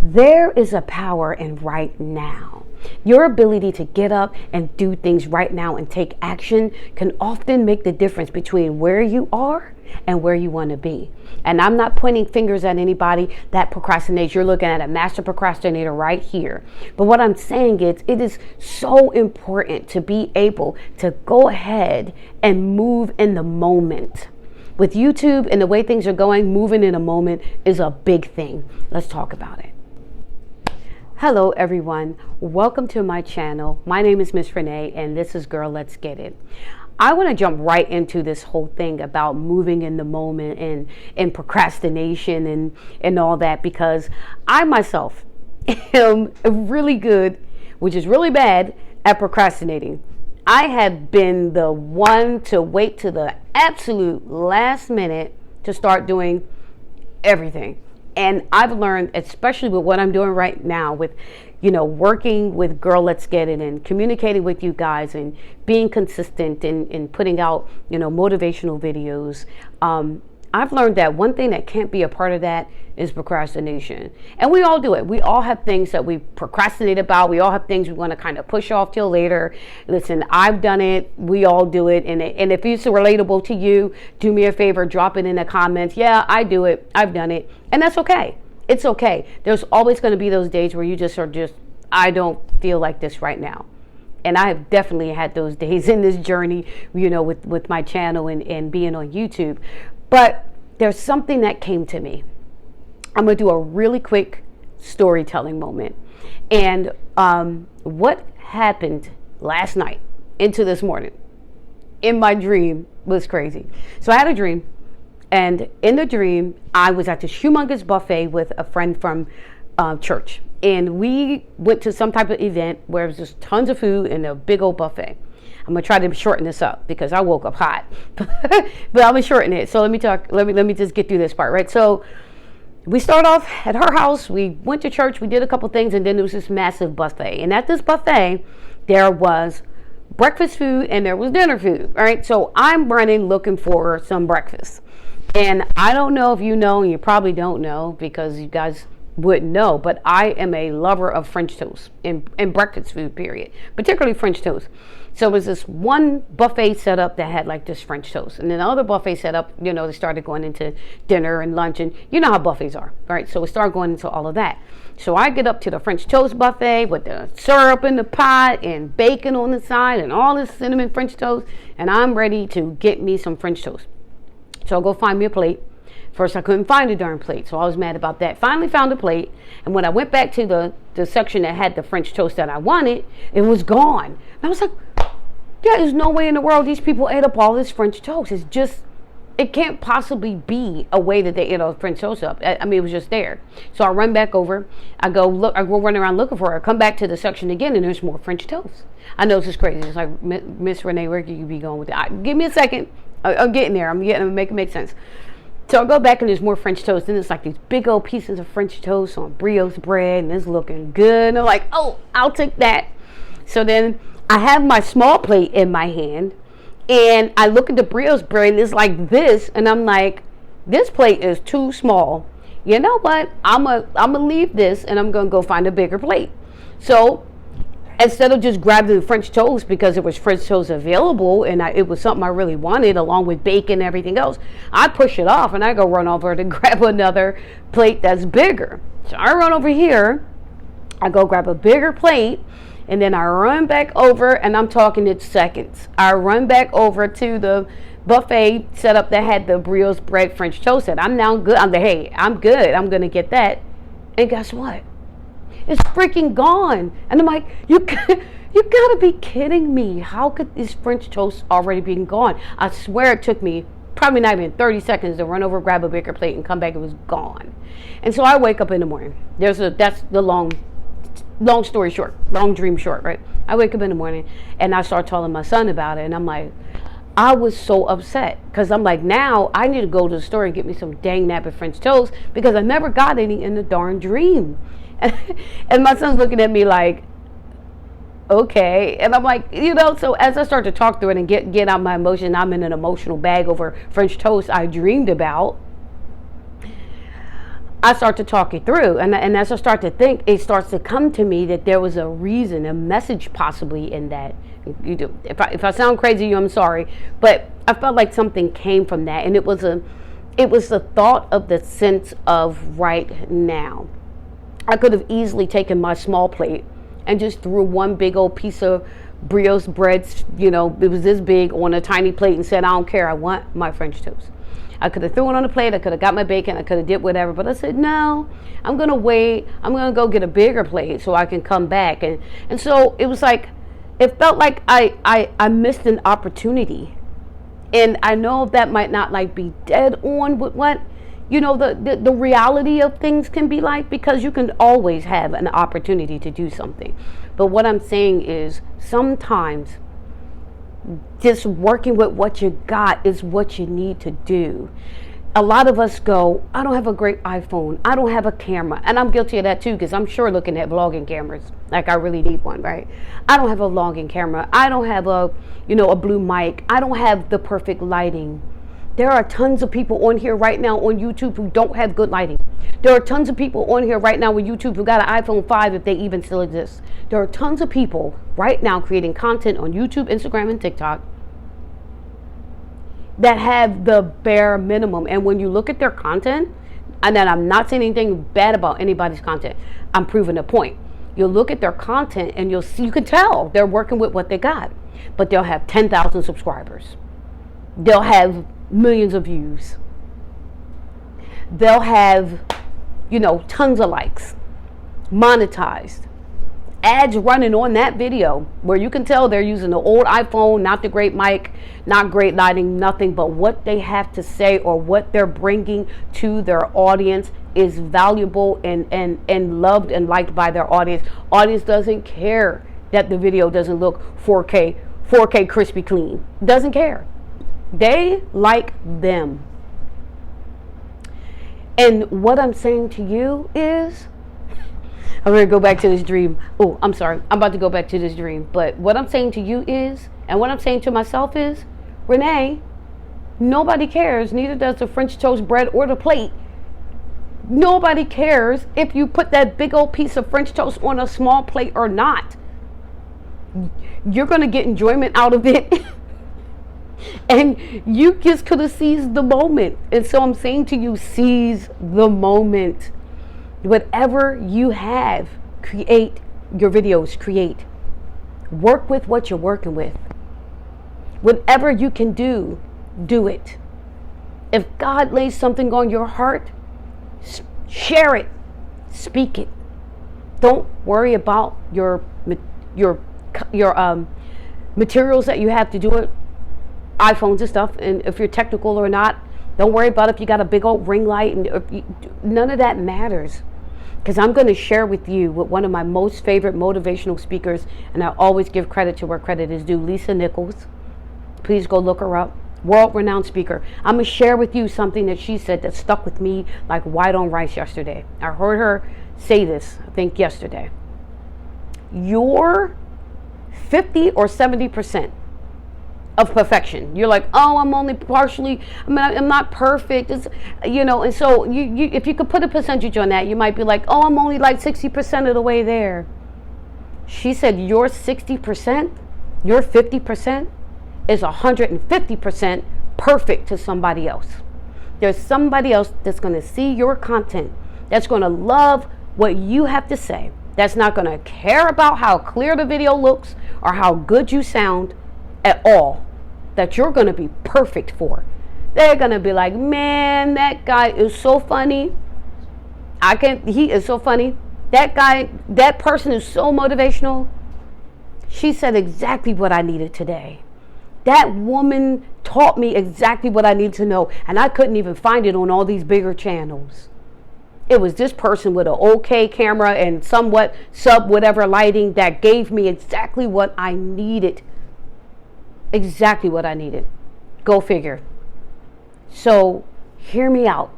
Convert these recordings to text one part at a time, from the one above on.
There is a power in right now. Your ability to get up and do things right now and take action can often make the difference between where you are and where you want to be. And I'm not pointing fingers at anybody that procrastinates. You're looking at a master procrastinator right here. But what I'm saying is, it is so important to be able to go ahead and move in the moment. With YouTube and the way things are going, moving in a moment is a big thing. Let's talk about it. Hello everyone, welcome to my channel. My name is Miss Renee and this is Girl Let's Get It. I want to jump right into this whole thing about moving in the moment and procrastination and all that, because I myself am really good, which is really bad, at procrastinating. I have been the one to wait to the absolute last minute to start doing everything. And I've learned, especially with what I'm doing right now, with, working with Girl Let's Get It and communicating with you guys and being consistent in putting out, motivational videos. I've learned that one thing that can't be a part of that is procrastination. And we all do it. We all have things that we procrastinate about. We all have things we want to kind of push off till later. Listen, I've done it. We all do it. And if it's relatable to you, do me a favor, drop it in the comments. Yeah, I do it. I've done it. And that's okay. It's okay. There's always going to be those days where you just are I don't feel like this right now. And I have definitely had those days in this journey, with my channel and being on YouTube. But there's something that came to me. I'm going to do a really quick storytelling moment. And what happened last night into this morning in my dream was crazy. So I had a dream. And in the dream, I was at this humongous buffet with a friend from church. And we went to some type of event where it was just tons of food and a big old buffet. I'm gonna try to shorten this up because I woke up hot, but I'm gonna shorten it. So let me just get through this part, right? So we start off at her house. We went to church. We did a couple things, and then there was this massive buffet. And at this buffet, there was breakfast food and there was dinner food, right? So I'm running looking for some breakfast, and I don't know if you know, and you probably don't know because you guys wouldn't know, but I am a lover of French toast and breakfast food, period, particularly French toast. So it was this one buffet set up that had like this French toast. And then the other buffet set up, they started going into dinner and lunch, and you know how buffets are, right? So we started going into all of that. So I get up to the French toast buffet with the syrup in the pot and bacon on the side and all this cinnamon French toast. And I'm ready to get me some French toast. So I'll go find me a plate. First, I couldn't find a darn plate, so I was mad about that. Finally found a plate, and when I went back to the section that had the French toast that I wanted, it was gone. And I was like, yeah, there's no way in the world these people ate up all this French toast. It can't possibly be a way that they ate all the French toast up. I mean, it was just there. So I run back over. I go run around looking for her. I come back to the section again, and there's more French toast. I know this is crazy. It's like, Miss Renee, where could you be going with that? Give me a second. I'm getting there. I'm make it make sense. So I go back and there's more French toast, and it's like these big old pieces of French toast on brioche bread, and it's looking good. And I'm like, oh, I'll take that. So then I have my small plate in my hand, and I look at the brioche bread, and it's like this, and I'm like, this plate is too small. You know what? I'm gonna leave this, and I'm gonna go find a bigger plate. So instead of just grabbing the French toast because there was French toast available and it was something I really wanted along with bacon and everything else, I push it off and I go run over to grab another plate that's bigger. So I run over here, I go grab a bigger plate, and then I run back over, and I'm talking it's seconds. I run back over to the buffet setup that had the brioche bread French toast, and I'm now good. I'm good. I'm going to get that. And guess what? It's freaking gone. And I'm like, you gotta be kidding me. How could this French toast already be gone? I swear it took me probably not even 30 seconds to run over, grab a bigger plate, and come back. It was gone. And so I wake up in the morning. That's the long story short, long dream short, right? I wake up in the morning and I start telling my son about it. And I'm like, I was so upset because I'm like, now I need to go to the store and get me some dang nappy French toast because I never got any in the darn dream. And my son's looking at me like, okay. And I'm like, so as I start to talk through it and get out my emotion, I'm in an emotional bag over French toast I dreamed about. I start to talk it through, and as I start to think, it starts to come to me that there was a reason, a message possibly in that. You do. If I sound crazy, I'm sorry, but I felt like something came from that, and it was the thought of the sense of right now. I could have easily taken my small plate and just threw one big old piece of brioche bread, it was this big, on a tiny plate, and said, I don't care, I want my French toast. I could have threw it on the plate, I could have got my bacon, I could have did whatever, but I said, no, I'm going to wait, I'm going to go get a bigger plate so I can come back. And so it was like, it felt like I missed an opportunity. And I know that might not like be dead on with what, the reality of things can be like, because you can always have an opportunity to do something. But what I'm saying is sometimes just working with what you got is what you need to do. A lot of us go, I don't have a great iPhone, I don't have a camera, and I'm guilty of that too, because I'm sure looking at vlogging cameras like I really need one, right? I don't have a vlogging camera, I don't have a blue mic, I don't have the perfect lighting. There are tons of people on here right now on YouTube who don't have good lighting. There are tons of people on here right now with YouTube who got an iPhone 5, if they even still exist. There are tons of people right now creating content on YouTube, Instagram, and TikTok that have the bare minimum. And when you look at their content, and then I'm not saying anything bad about anybody's content, I'm proving a point. You'll look at their content and you can tell they're working with what they got. But they'll have 10,000 subscribers. They'll have millions of views. They'll have, tons of likes, monetized, ads running on that video where you can tell they're using the old iPhone, not the great mic, not great lighting, nothing, but what they have to say or what they're bringing to their audience is valuable and loved and liked by their audience. Audience doesn't care that the video doesn't look 4K crispy clean. Doesn't care. They like them. And what I'm saying to you is, I'm going to go back to this dream. Oh, I'm sorry. I'm about to go back to this dream. But what I'm saying to you is, and what I'm saying to myself is, Renee, nobody cares. Neither does the French toast bread or the plate. Nobody cares if you put that big old piece of French toast on a small plate or not. You're going to get enjoyment out of it. And you just could have seized the moment. And so I'm saying to you, seize the moment. Whatever you have, create your videos, create. Work with what you're working with. Whatever you can do, do it. If God lays something on your heart, share it, speak it. Don't worry about your materials that you have to do it, iPhones and stuff, and if you're technical or not. Don't worry about if you got a big old ring light, and none of that matters. Because I'm going to share with you with one of my most favorite motivational speakers, and I always give credit to where credit is due, Lisa Nichols. Please go look her up. World-renowned speaker. I'm going to share with you something that she said that stuck with me like white on rice yesterday. I heard her say this, I think yesterday. You're 50 or 70% of perfection. You're like, oh, I'm only partially, I'm not perfect. It's, and so you if you could put a percentage on that, you might be like, oh, I'm only like 60% of the way there. She said, your 60%, your 50% is 150% perfect to somebody else. There's somebody else that's going to see your content, that's going to love what you have to say, that's not going to care about how clear the video looks or how good you sound at all, that you're going to be perfect for. They're going to be like, man, that guy is so funny. He is so funny. That guy, that person is so motivational. She said exactly what I needed today. That woman taught me exactly what I needed to know, and I couldn't even find it on all these bigger channels. It was this person with an okay camera and somewhat whatever lighting that gave me exactly what I needed. Exactly what I needed. Go figure. So hear me out.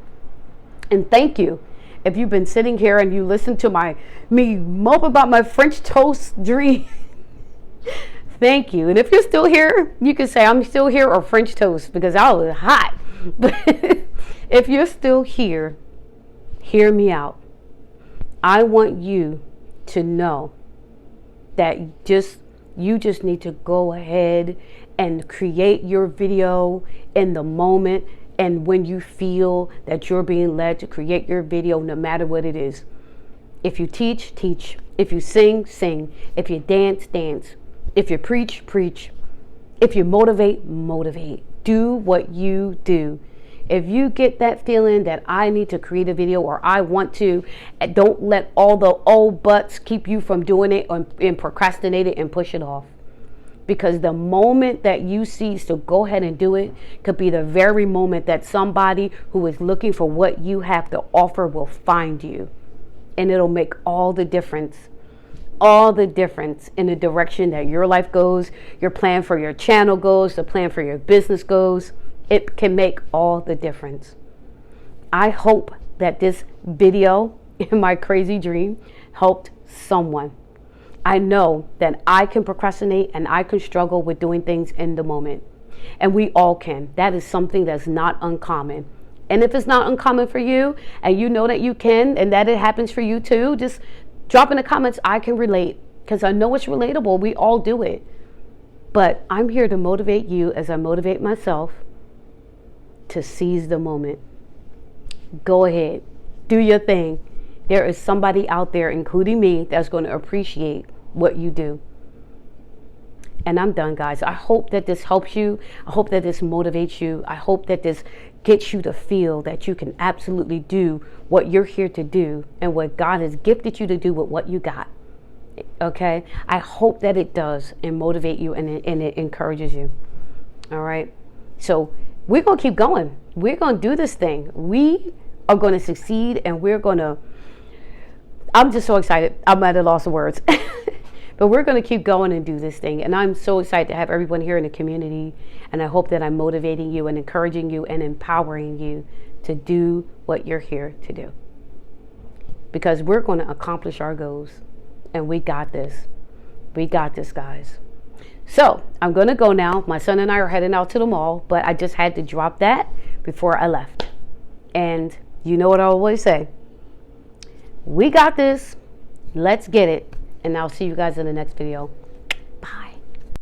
And thank you. If you've been sitting here and you listen to me mope about my French toast dream, thank you. And if you're still here, you can say I'm still here or French toast, because I was hot. But if you're still here, Hear me out. I want you to know that you just need to go ahead and create your video in the moment, and when you feel that you're being led to create your video, no matter what it is. If you teach, teach. If you sing, sing. If you dance, dance. If you preach, preach. If you motivate, motivate. Do what you do. If you get that feeling that I need to create a video, or I want to, don't let all the old buts keep you from doing it and procrastinate it and push it off. Because the moment that you cease to go ahead and do it could be the very moment that somebody who is looking for what you have to offer will find you. And it'll make all the difference in the direction that your life goes, your plan for your channel goes, the plan for your business goes. It can make all the difference. I hope that this video, in my crazy dream, helped someone. I know that I can procrastinate and I can struggle with doing things in the moment. And we all can. That is something that's not uncommon. And if it's not uncommon for you, and you know that you can, and that it happens for you too, just drop in the comments, I can relate. Because I know it's relatable. We all do it. But I'm here to motivate you as I motivate myself to seize the moment. Go ahead. Do your thing. There is somebody out there, including me, that's going to appreciate what you do. And I'm done, guys. I hope that this helps you. I hope that this motivates you. I hope that this gets you to feel that you can absolutely do what you're here to do and what God has gifted you to do with what you got. Okay? I hope that it does and motivate you, and it encourages you. All right? So we're going to keep going. We're going to do this thing. We are going to succeed, and I'm just so excited. I'm at a loss of words. But we're going to keep going and do this thing. And I'm so excited to have everyone here in the community. And I hope that I'm motivating you and encouraging you and empowering you to do what you're here to do. Because we're going to accomplish our goals. And we got this. We got this, guys. So I'm going to go now. My son and I are heading out to the mall. But I just had to drop that before I left. And you know what I always say. We got this. Let's get it. And I'll see you guys in the next video.